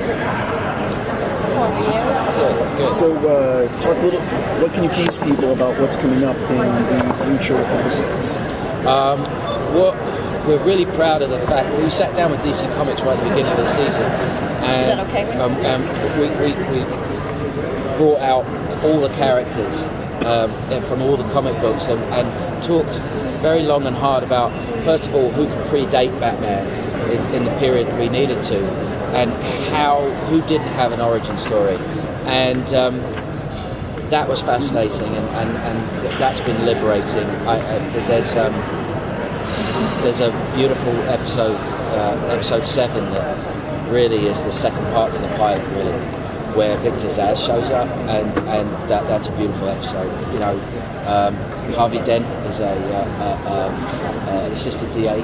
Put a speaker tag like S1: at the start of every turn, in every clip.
S1: Good.
S2: So, talk a little. What can you tease people about what's coming up in the future episodes?
S1: What we're really proud of the fact we sat down with DC Comics right at the beginning of the season, and
S3: Is that okay
S1: we brought out all the characters from all the comic books and talked very long and hard about, first of all, who could predate Batman in the period we needed to, and who didn't have an origin story, and that was fascinating, and that's been liberating. There's a beautiful episode 7 that really is the second part to the pilot, really, where Victor Zsasz shows up, and that's a beautiful episode. You know, Harvey Dent is an assistant DA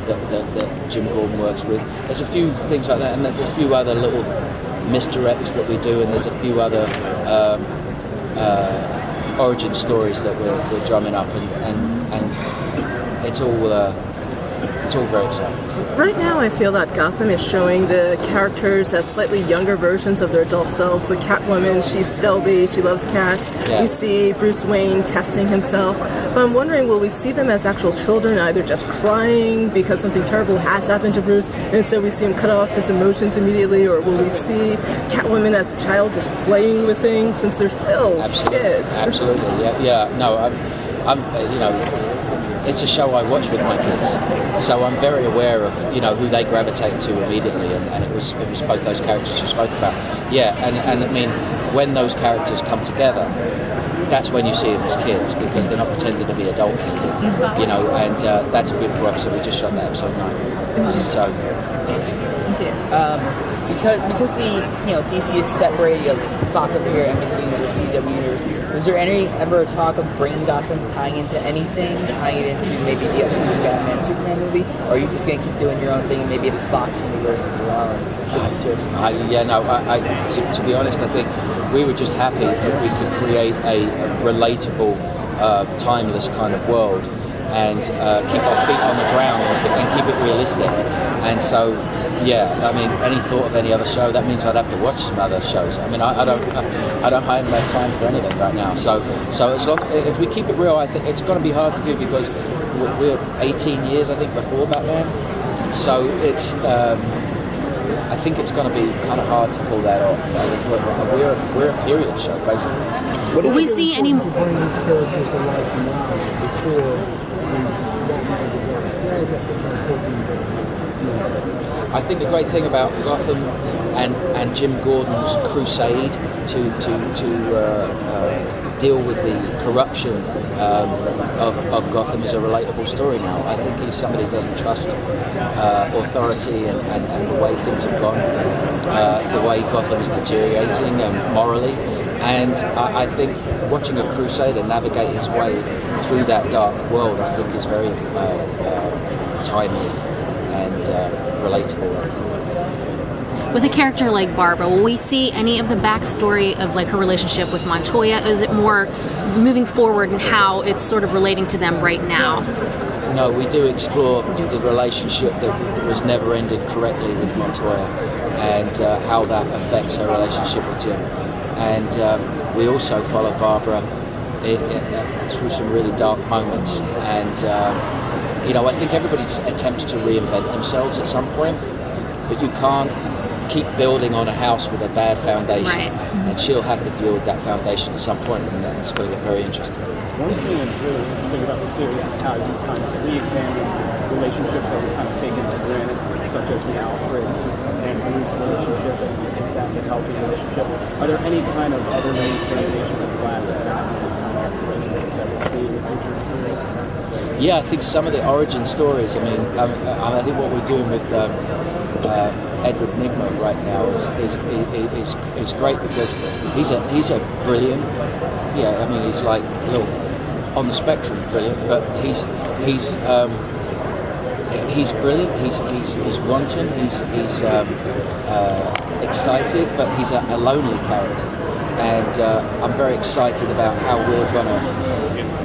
S1: that Jim Gordon works with. There's a few things like that, and there's a few other little misdirects that we do, and there's a few other origin stories that we're drumming up, and it's all very exciting.
S4: Right now, I feel that Gotham is showing the characters as slightly younger versions of their adult selves. So Catwoman, she's stealthy, she loves cats.
S1: Yeah.
S4: We see Bruce Wayne testing himself. But I'm wondering, will we see them as actual children, either just crying because something terrible has happened to Bruce, and so we see him cut off his emotions immediately, or will we see Catwoman as a child just playing with things since they're still kids?
S1: Absolutely, yeah. No, I'm you know, it's a show I watch with my kids, so I'm very aware of, you know, who they gravitate to immediately, and it was both those characters you spoke about. Yeah, and I mean, when those characters come together, that's when you see them as kids, because they're not pretending to be adult, you know, and that's a beautiful episode. We just shot that episode 9. So,
S3: because the DC is separated, you have Fox up here, NBC Universe, CW Universe. Was there ever talk of bringing Gotham, tying into anything, tying it into maybe the upcoming Batman Superman movie, or are you just gonna keep doing your own thing and maybe a Fox Universe as well?
S1: To be honest, I think we were just happy that we could create a relatable, timeless kind of world, and keep our feet on the ground and keep it realistic. And so, yeah, I mean, any thought of any other show, that means I'd have to watch some other shows. I mean, I don't have time for anything right now. So as long if we keep it real, I think it's going to be hard to do, because we're 18 years, I think, before Batman. So it's I think it's going to be kind of hard to pull that off. I think we're a period show, basically.
S5: Will we see any?
S1: I think the great thing about Gotham and Jim Gordon's crusade to deal with the corruption of Gotham is a relatable story now. I think he's somebody who doesn't trust authority and the way things have gone, the way Gotham is deteriorating morally. And I think watching a crusader navigate his way through that dark world, I think, is very timely and relatable.
S5: With a character like Barbara, will we see any of the backstory of like her relationship with Montoya? Is it more moving forward and how it's sort of relating to them right now?
S1: No, we do explore the relationship that was never ended correctly with Montoya, and how that affects her relationship with Jim. And we also follow Barbara through some really dark moments. And you know, I think everybody attempts to reinvent themselves at some point, but you can't keep building on a house with a bad foundation.
S5: Right.
S1: And she'll have to deal with that foundation at some point, and that's going to get very interesting.
S6: One thing that's really interesting about the series is how you kind of re-examine relationships that were kind of taken for granted, such as the Alfred and Bruce relationship, and if that's a healthy relationship. Are there any kind of other re-examinations of classic relationships that we'll see in the future of the series?
S1: Yeah, I think some of the origin stories. I mean, I think what we're doing with Edward Nygma right now is great, because he's a brilliant. Yeah, I mean, he's like a little on the spectrum brilliant, but he's brilliant. He's wanton. He's excited, but he's a lonely character, and I'm very excited about how we're going to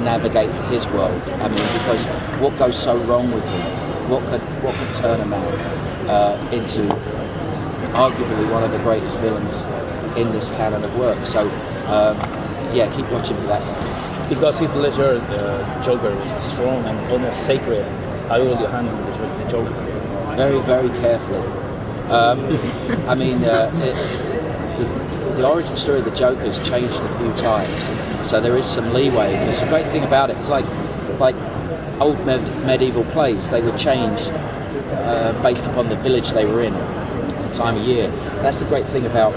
S1: navigate his world. I mean, because what goes so wrong with him? What could turn a man into arguably one of the greatest villains in this canon of work. So, yeah, keep watching for that.
S7: Because Heath Ledger, Joker, was strong and almost sacred. How will you handle the Joker?
S1: Very, very carefully. I mean, the origin story of the Joker's changed a few times, so there is some leeway. It's a great thing about it. It's like old medieval plays. They would change based upon the village they were in, the time of year. That's the great thing about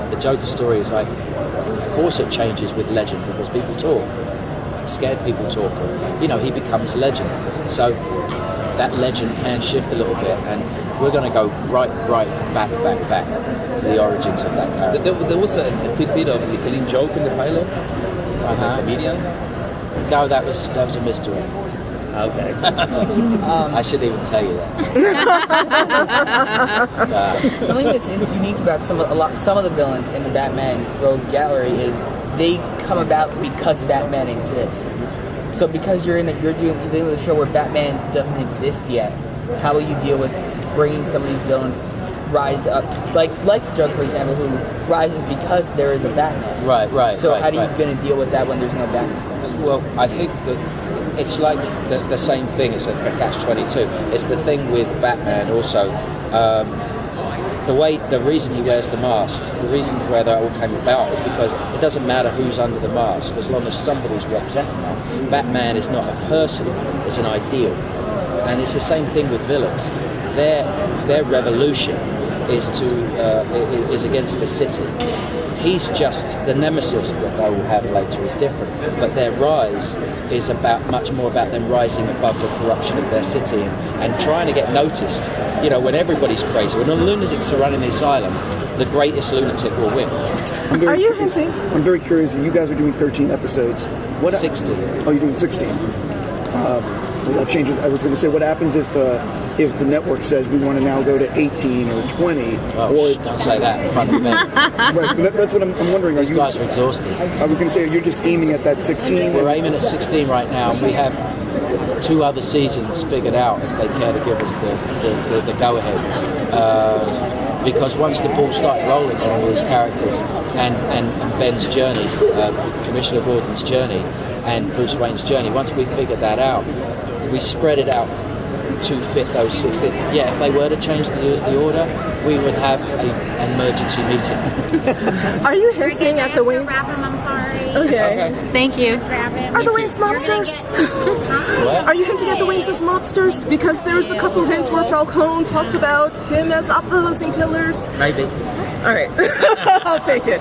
S1: the Joker story. Is like, of course, it changes with legend because people talk. Scared people talk. You know, he becomes legend. So that legend can shift a little bit, and we're going to go right back to the origins of that character.
S7: There was a tidbit of the killing joke in the pilot. The comedian.
S1: No, that was a mystery.
S7: Okay.
S1: I shouldn't even tell you that.
S3: Something that's unique about some of the villains in the Batman Rogues Gallery is they come about because Batman exists. So because you're doing a show where Batman doesn't exist yet, how will you deal with bringing some of these villains rise up, like Joker, for example, who rises because there is a Batman?
S1: Right.
S3: So how are you going to deal with that when there's no Batman?
S1: Well, I think that it's like the same thing. It's a catch-22. It's the thing with Batman also. The reason he wears the mask, the reason where that all came about is because it doesn't matter who's under the mask as long as somebody's representing that. Batman is not a person; it's an ideal, and it's the same thing with villains. Their revolution is against the city. He's just the nemesis that they will have later is different, but their rise is much more about them rising above the corruption of their city and trying to get noticed. You know, when everybody's crazy, when the lunatics are running the asylum, the greatest lunatic will win.
S4: Are you hinting?
S2: I'm very curious. You guys are doing 13 episodes.
S1: 16.
S2: Oh, you're doing 16. Well, that changes. I was going to say, what happens if the network says we want to now go to 18 or 20?
S1: Oh, don't say that in front of me.
S2: Right, that's what I'm wondering.
S1: These guys are exhausted.
S2: I was going to say, you're just aiming at that 16?
S1: We're aiming at 16 right now. We have 2 other seasons figured out if they care to give us the go-ahead. Because once the ball started rolling on all these characters and Ben's journey, Commissioner Gordon's journey, and Bruce Wayne's journey, once we figured that out, we spread it out to fit those 16. Yeah, if they were to change the order, we would have an emergency meeting.
S4: Are you hinting at the Waynes?
S8: Grab him, I'm sorry.
S4: Okay.
S5: Thank you.
S8: Grab him.
S4: Are the Waynes mobsters?
S1: What?
S4: Are you hinting at the Waynes as mobsters? Because there's a couple hints where Falcone talks about him as opposing killers.
S1: Maybe.
S4: All right. I'll take it.